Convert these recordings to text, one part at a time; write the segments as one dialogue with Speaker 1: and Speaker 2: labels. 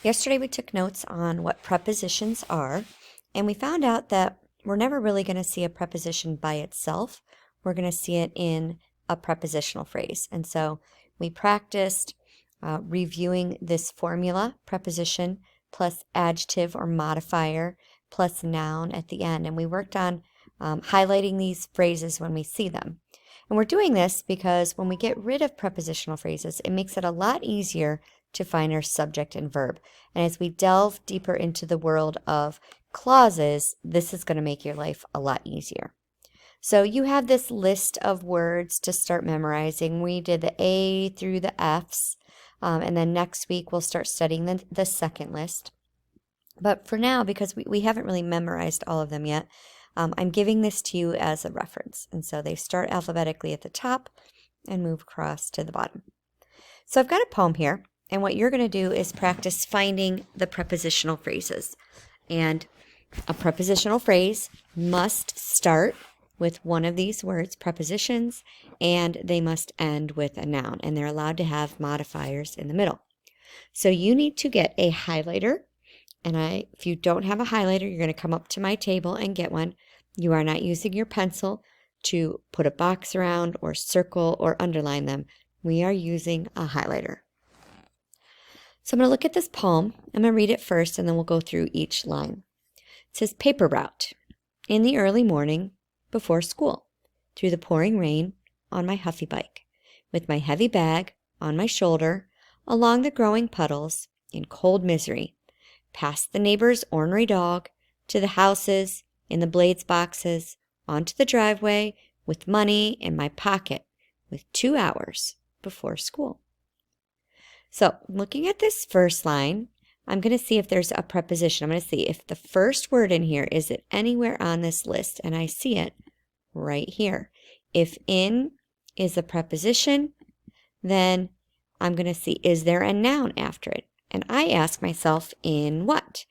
Speaker 1: Yesterday we took notes on what prepositions are, and we found out that we're never really going to see a preposition by itself. We're going to see it in a prepositional phrase. And so we practiced reviewing this formula, preposition plus adjective or modifier plus noun at the end. And we worked on highlighting these phrases when we see them. And we're doing this because when we get rid of prepositional phrases, it makes it a lot easier to find our subject and verb. And as we delve deeper into the world of clauses, this is going to make your life a lot easier. So you have this list of words to start memorizing. We did the A through the F's, and then next week we'll start studying the second list. But for now, because we haven't really memorized all of them yet, I'm giving this to you as a reference. And so they start alphabetically at the top and move across to the bottom. So I've got a poem here, and what you're going to do is practice finding the prepositional phrases. And a prepositional phrase must start with one of these words, prepositions, and they must end with a noun, and they're allowed to have modifiers in the middle. So you need to get a highlighter, and if you don't have a highlighter, you're going to come up to my table and get one. You are not using your pencil to put a box around or circle or underline them. We are using a highlighter. So I'm going to look at this poem. I'm going to read it first, and then we'll go through each line. It says, paper route. In the early morning, before school, through the pouring rain, on my huffy bike, with my heavy bag on my shoulder, along the growing puddles, in cold misery, past the neighbor's ornery dog, to the houses, in the blades boxes, onto the driveway, with money in my pocket, with 2 hours before school. So looking at this first line, I'm going to see if there's a preposition. I'm going to see if the first word in here, is it anywhere on this list? And I see it right here. If in is a preposition, then I'm going to see, is there a noun after it? And I ask myself, in what?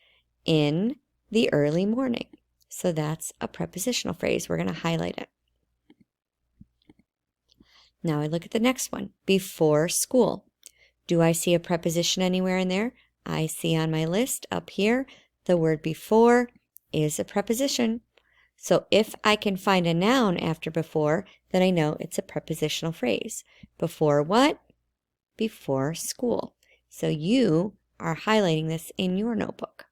Speaker 1: In the early morning. So that's a prepositional phrase. We're going to highlight it. Now I look at the next one, before school. Do I see a preposition anywhere in there? I see on my list up here, the word before is a preposition. So if I can find a noun after before, then I know it's a prepositional phrase. Before what? Before school. So you are highlighting this in your notebook.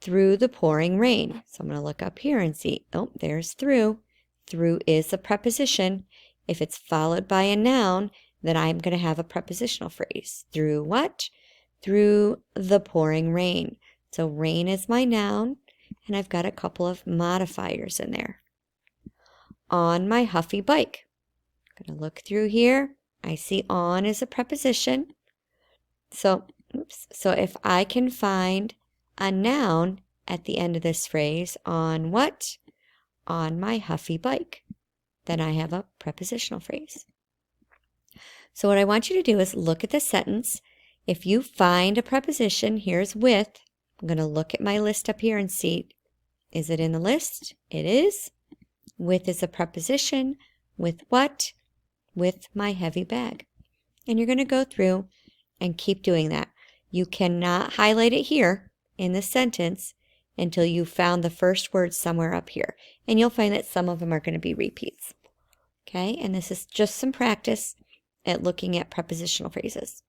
Speaker 1: Through the pouring rain. So I'm going to look up here and see, oh, there's through. Through is a preposition. If it's followed by a noun, then I'm going to have a prepositional phrase. Through what? Through the pouring rain. So rain is my noun, and I've got a couple of modifiers in there. On my huffy bike. I'm going to look through here. I see on is a preposition. So if I can find a noun at the end of this phrase, on what? On my huffy bike, then I have a prepositional phrase. So what I want you to do is look at the sentence. If you find a preposition, here's with. I'm going to look at my list up here and see, is it in the list? It is. With is a preposition. With what? With my heavy bag. And you're going to go through and keep doing that. You cannot highlight it here in this sentence until you found the first word somewhere up here. And you'll find that some of them are going to be repeats. Okay, and this is just some practice at looking at prepositional phrases.